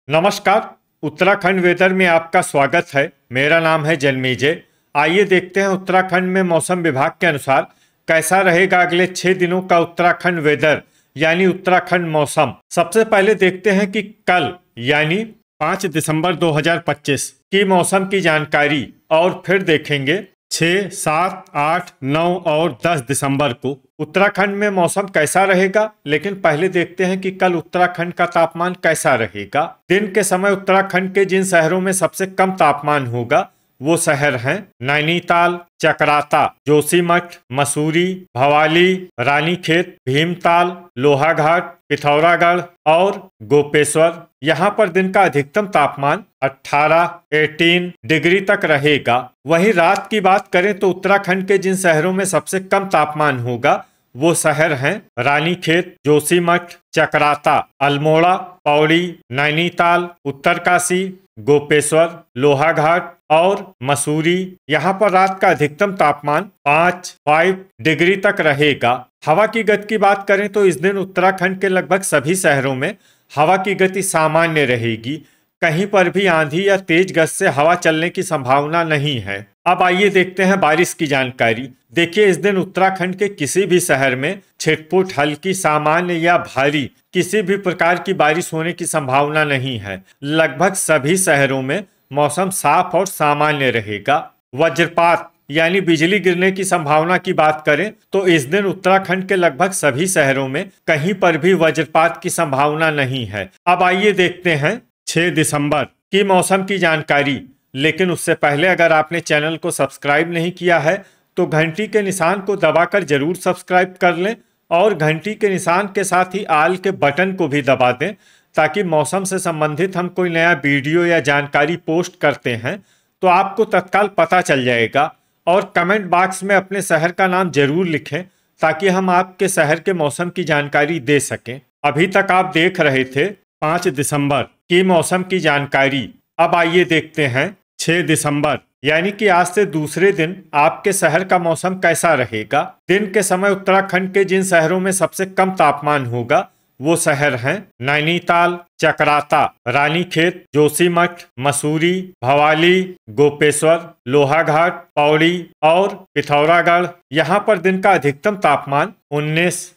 नमस्कार। उत्तराखंड वेदर में आपका स्वागत है। मेरा नाम है जन्मेजय। आइए देखते हैं उत्तराखंड में मौसम विभाग के अनुसार कैसा रहेगा अगले 6 दिनों का उत्तराखंड वेदर यानी उत्तराखंड मौसम। सबसे पहले देखते हैं कि कल यानी 5 दिसंबर 2025 की मौसम की जानकारी और फिर देखेंगे 6, 7, 8, 9 और 10 दिसंबर को उत्तराखंड में मौसम कैसा रहेगा। लेकिन पहले देखते हैं कि कल उत्तराखंड का तापमान कैसा रहेगा। दिन के समय उत्तराखंड के जिन शहरों में सबसे कम तापमान होगा वो शहर हैं नैनीताल, चकराता, जोशीमठ, मसूरी, भवाली, रानीखेत, भीमताल, लोहाघाट, पिथौरागढ़ और गोपेश्वर। यहाँ पर दिन का अधिकतम तापमान 18 डिग्री तक रहेगा। वहीं रात की बात करें तो उत्तराखंड के जिन शहरों में सबसे कम तापमान होगा वो शहर हैं रानीखेत, जोशीमठ, चकराता, अल्मोड़ा, पौड़ी, नैनीताल, उत्तरकाशी, गोपेश्वर, लोहाघाट और मसूरी। यहाँ पर रात का अधिकतम तापमान 5 डिग्री तक रहेगा। हवा की गति की बात करें तो इस दिन उत्तराखंड के लगभग सभी शहरों में हवा की गति सामान्य रहेगी। कहीं पर भी आंधी या तेज गति से हवा चलने की संभावना नहीं है। अब आइए देखते हैं बारिश की जानकारी। देखिए, इस दिन उत्तराखंड के किसी भी शहर में छिटपुट, हल्की, सामान्य या भारी किसी भी प्रकार की बारिश होने की संभावना नहीं है। लगभग सभी शहरों में मौसम साफ और सामान्य रहेगा। वज्रपात यानी बिजली गिरने की संभावना की बात करें तो इस दिन उत्तराखंड के लगभग सभी शहरों में कहीं पर भी वज्रपात की संभावना नहीं है। अब आइए देखते हैं 6 दिसंबर की मौसम की जानकारी। लेकिन उससे पहले अगर आपने चैनल को सब्सक्राइब नहीं किया है तो घंटी के निशान को दबाकर जरूर सब्सक्राइब कर लें और घंटी के निशान के साथ ही आल के बटन को भी दबा दें ताकि मौसम से संबंधित हम कोई नया वीडियो या जानकारी पोस्ट करते हैं तो आपको तत्काल पता चल जाएगा। और कमेंट बॉक्स में अपने शहर का नाम जरूर लिखें ताकि हम आपके शहर के मौसम की जानकारी दे सकें। अभी तक आप देख रहे थे 5 दिसंबर की मौसम की जानकारी। अब आइए देखते हैं 6 दिसंबर यानी कि आज से दूसरे दिन आपके शहर का मौसम कैसा रहेगा। दिन के समय उत्तराखंड के जिन शहरों में सबसे कम तापमान होगा वो शहर हैं नैनीताल, चकराता, रानीखेत, जोशीमठ, मसूरी, भवाली, गोपेश्वर, लोहाघाट, पौड़ी और पिथौरागढ़। यहाँ पर दिन का अधिकतम तापमान 19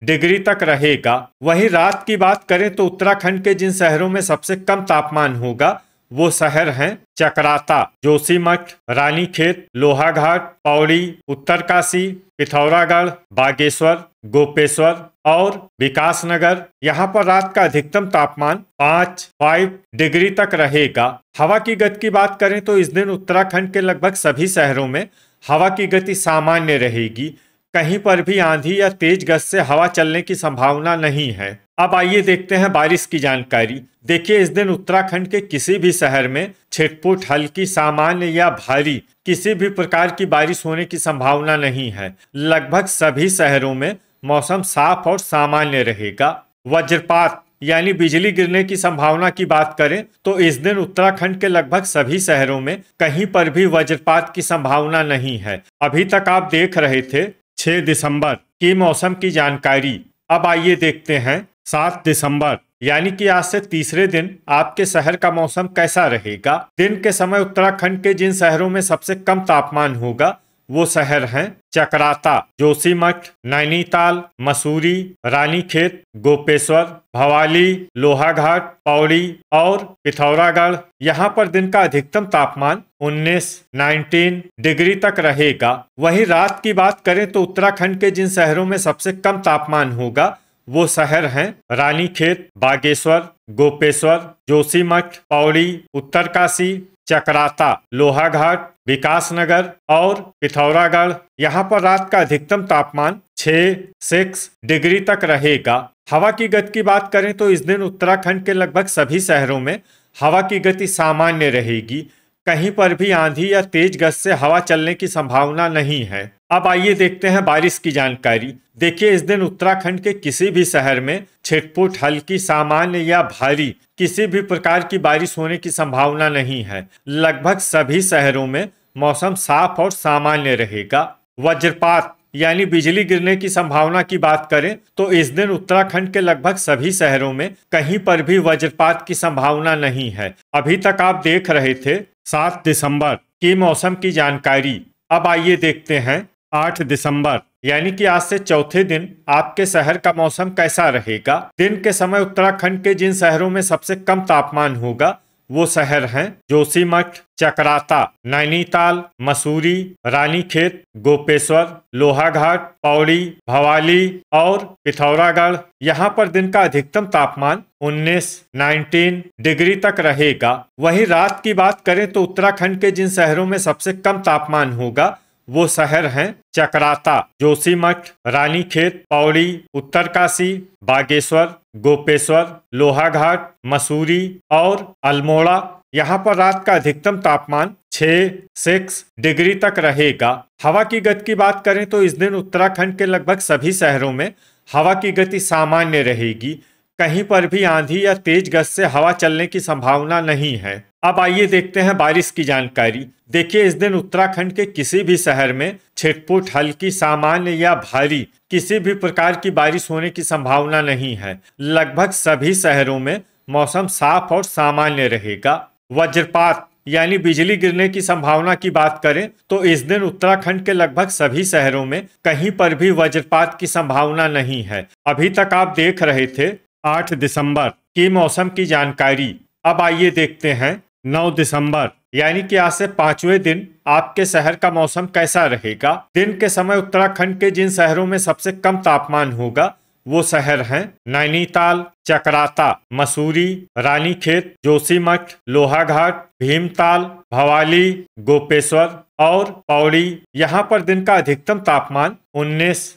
डिग्री तक रहेगा। वहीं रात की बात करें तो उत्तराखंड के जिन शहरों में सबसे कम तापमान होगा वो शहर हैं चकराता, जोशीमठ, रानीखेत, लोहाघाट, पौड़ी, उत्तरकाशी, पिथौरागढ़, बागेश्वर, गोपेश्वर और विकासनगर। यहाँ पर रात का अधिकतम तापमान 5 डिग्री तक रहेगा। हवा की गति की बात करें तो इस दिन उत्तराखंड के लगभग सभी शहरों में हवा की गति सामान्य रहेगी। कहीं पर भी आंधी या तेज गति से हवा चलने की संभावना नहीं है। अब आइए देखते हैं बारिश की जानकारी। देखिए, इस दिन उत्तराखंड के किसी भी शहर में छिटपुट, हल्की, सामान्य या भारी किसी भी प्रकार की बारिश होने की संभावना नहीं है। लगभग सभी शहरों में मौसम साफ और सामान्य रहेगा। वज्रपात यानी बिजली गिरने की संभावना की बात करें तो इस दिन उत्तराखंड के लगभग सभी शहरों में कहीं पर भी वज्रपात की संभावना नहीं है। अभी तक आप देख रहे थे 6 दिसंबर की मौसम की जानकारी। अब आइए देखते हैं 7 दिसंबर यानी कि आज से तीसरे दिन आपके शहर का मौसम कैसा रहेगा। दिन के समय उत्तराखंड के जिन शहरों में सबसे कम तापमान होगा वो शहर हैं चकराता, जोशीमठ, नैनीताल, मसूरी, रानीखेत, गोपेश्वर, भवाली, लोहाघाट, पौड़ी और पिथौरागढ़। यहाँ पर दिन का अधिकतम तापमान 19 डिग्री तक रहेगा। वहीं रात की बात करें तो उत्तराखंड के जिन शहरों में सबसे कम तापमान होगा वो शहर हैं रानीखेत, बागेश्वर, गोपेश्वर, जोशीमठ, पौड़ी, उत्तरकाशी, चकराता, लोहाघाट, विकासनगर और पिथौरागढ़। यहाँ पर रात का अधिकतम तापमान 6 डिग्री तक रहेगा। हवा की गति की बात करें तो इस दिन उत्तराखंड के लगभग सभी शहरों में हवा की गति सामान्य रहेगी। कहीं पर भी आंधी या तेज गति से हवा चलने की संभावना नहीं है। अब आइए देखते हैं बारिश की जानकारी। देखिए, इस दिन उत्तराखंड के किसी भी शहर में छिटपुट, हल्की, सामान्य या भारी किसी भी प्रकार की बारिश होने की संभावना नहीं है। लगभग सभी शहरों में मौसम साफ और सामान्य रहेगा। वज्रपात यानी बिजली गिरने की संभावना की बात करें तो इस दिन उत्तराखंड के लगभग सभी शहरों में कहीं पर भी वज्रपात की संभावना नहीं है। अभी तक आप देख रहे थे 7 दिसंबर की मौसम की जानकारी। अब आइए देखते हैं 8 दिसंबर यानी कि आज से चौथे दिन आपके शहर का मौसम कैसा रहेगा। दिन के समय उत्तराखंड के जिन शहरों में सबसे कम तापमान होगा वो शहर हैं जोशीमठ, चकराता, नैनीताल, मसूरी, रानीखेत, गोपेश्वर, लोहाघाट, पौड़ी, भवाली और पिथौरागढ़। यहाँ पर दिन का अधिकतम तापमान 19 डिग्री तक रहेगा। वहीं रात की बात करें तो उत्तराखंड के जिन शहरों में सबसे कम तापमान होगा वो शहर हैं चकराता, जोशीमठ, रानीखेत, पौड़ी, उत्तरकाशी, बागेश्वर, गोपेश्वर, लोहाघाट, मसूरी और अल्मोड़ा। यहाँ पर रात का अधिकतम तापमान 6 डिग्री तक रहेगा। हवा की गति की बात करें तो इस दिन उत्तराखंड के लगभग सभी शहरों में हवा की गति सामान्य रहेगी। कहीं पर भी आंधी या तेज गति से हवा चलने की संभावना नहीं है। अब आइए देखते हैं बारिश की जानकारी। देखिए, इस दिन उत्तराखंड के किसी भी शहर में छिटपुट, हल्की, सामान्य या भारी किसी भी प्रकार की बारिश होने की संभावना नहीं है। लगभग सभी शहरों में मौसम साफ और सामान्य रहेगा। वज्रपात यानी बिजली गिरने की संभावना की बात करें तो इस दिन उत्तराखंड के लगभग सभी शहरों में कहीं पर भी वज्रपात की संभावना नहीं है। अभी तक आप देख रहे थे 8 दिसंबर की मौसम की जानकारी। अब आइए देखते हैं 9 दिसंबर यानी कि आज से 5वें दिन आपके शहर का मौसम कैसा रहेगा। दिन के समय उत्तराखंड के जिन शहरों में सबसे कम तापमान होगा वो शहर हैं नैनीताल, चकराता, मसूरी, रानीखेत, जोशीमठ, लोहाघाट, भीमताल, भवाली, गोपेश्वर और पौड़ी। यहाँ पर दिन का अधिकतम तापमान 19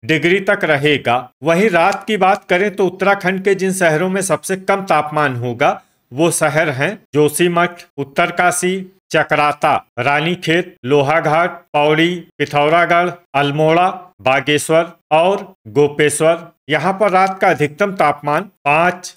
डिग्री तक रहेगा। वहीं रात की बात करें तो उत्तराखंड के जिन शहरों में सबसे कम तापमान होगा वो शहर हैं जोशीमठ, उत्तरकाशी, चकराता, रानीखेत, लोहाघाट, पौड़ी, पिथौरागढ़, अल्मोड़ा, बागेश्वर और गोपेश्वर। यहाँ पर रात का अधिकतम तापमान 5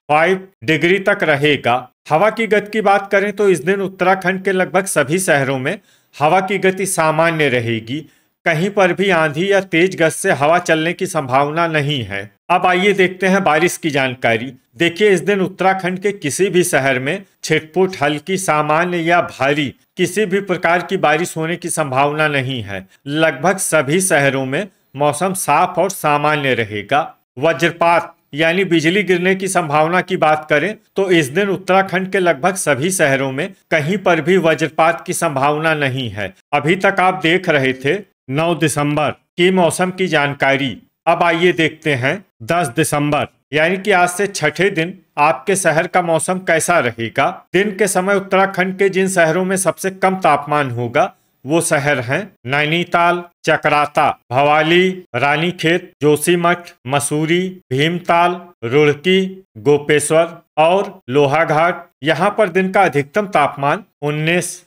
डिग्री तक रहेगा। हवा की गति की बात करें तो इस दिन उत्तराखंड के लगभग सभी शहरों में हवा की गति सामान्य रहेगी। कहीं पर भी आंधी या तेज गति से हवा चलने की संभावना नहीं है। अब आइए देखते हैं बारिश की जानकारी। देखिए, इस दिन उत्तराखंड के किसी भी शहर में छिटपुट, हल्की, सामान्य या भारी किसी भी प्रकार की बारिश होने की संभावना नहीं है। लगभग सभी शहरों में मौसम साफ और सामान्य रहेगा। वज्रपात यानी बिजली गिरने की संभावना की बात करें तो इस दिन उत्तराखंड के लगभग सभी शहरों में कहीं पर भी वज्रपात की संभावना नहीं है। अभी तक आप देख रहे थे 9 दिसंबर की मौसम की जानकारी। अब आइए देखते हैं 10 दिसंबर यानी कि आज से छठे दिन आपके शहर का मौसम कैसा रहेगा। दिन के समय उत्तराखंड के जिन शहरों में सबसे कम तापमान होगा वो शहर हैं नैनीताल, चकराता, भवाली, रानीखेत, जोशीमठ, मसूरी, भीमताल, रुड़की, गोपेश्वर और लोहाघाट। यहाँ पर दिन का अधिकतम तापमान 19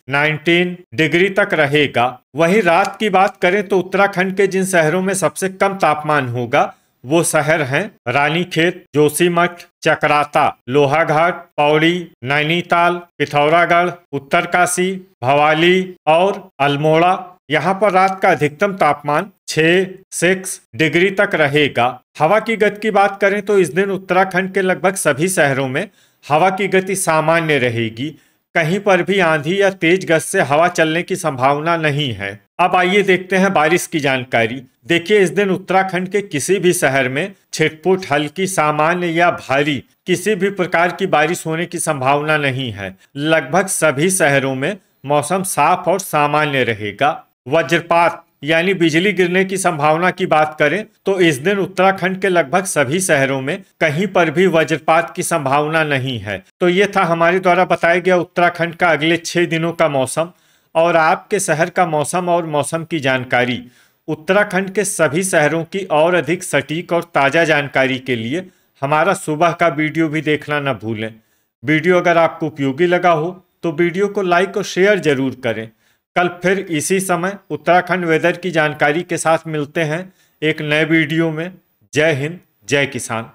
डिग्री तक रहेगा। वहीं रात की बात करें तो उत्तराखंड के जिन शहरों में सबसे कम तापमान होगा वो शहर हैं रानीखेत, जोशीमठ, चकराता, लोहाघाट, पौड़ी, नैनीताल, पिथौरागढ़, उत्तरकाशी, भवाली और अल्मोड़ा। यहाँ पर रात का अधिकतम तापमान 6 डिग्री तक रहेगा। हवा की गति की बात करें तो इस दिन उत्तराखंड के लगभग सभी शहरों में हवा की गति सामान्य रहेगी। कहीं पर भी आंधी या तेज गति से हवा चलने की संभावना नहीं है। अब आइए देखते हैं बारिश की जानकारी। देखिए, इस दिन उत्तराखंड के किसी भी शहर में छिटपुट, हल्की, सामान्य या भारी किसी भी प्रकार की बारिश होने की संभावना नहीं है। लगभग सभी शहरों में मौसम साफ और सामान्य रहेगा। वज्रपात यानी बिजली गिरने की संभावना की बात करें तो इस दिन उत्तराखंड के लगभग सभी शहरों में कहीं पर भी वज्रपात की संभावना नहीं है। तो ये था हमारे द्वारा बताया गया उत्तराखंड का अगले 6 दिनों का मौसम और आपके शहर का मौसम और मौसम की जानकारी। उत्तराखंड के सभी शहरों की और अधिक सटीक और ताज़ा जानकारी के लिए हमारा सुबह का वीडियो भी देखना न भूलें। वीडियो अगर आपको उपयोगी लगा हो तो वीडियो को लाइक और शेयर जरूर करें। कल फिर इसी समय उत्तराखंड वेदर की जानकारी के साथ मिलते हैं एक नए वीडियो में। जय हिंद, जय किसान।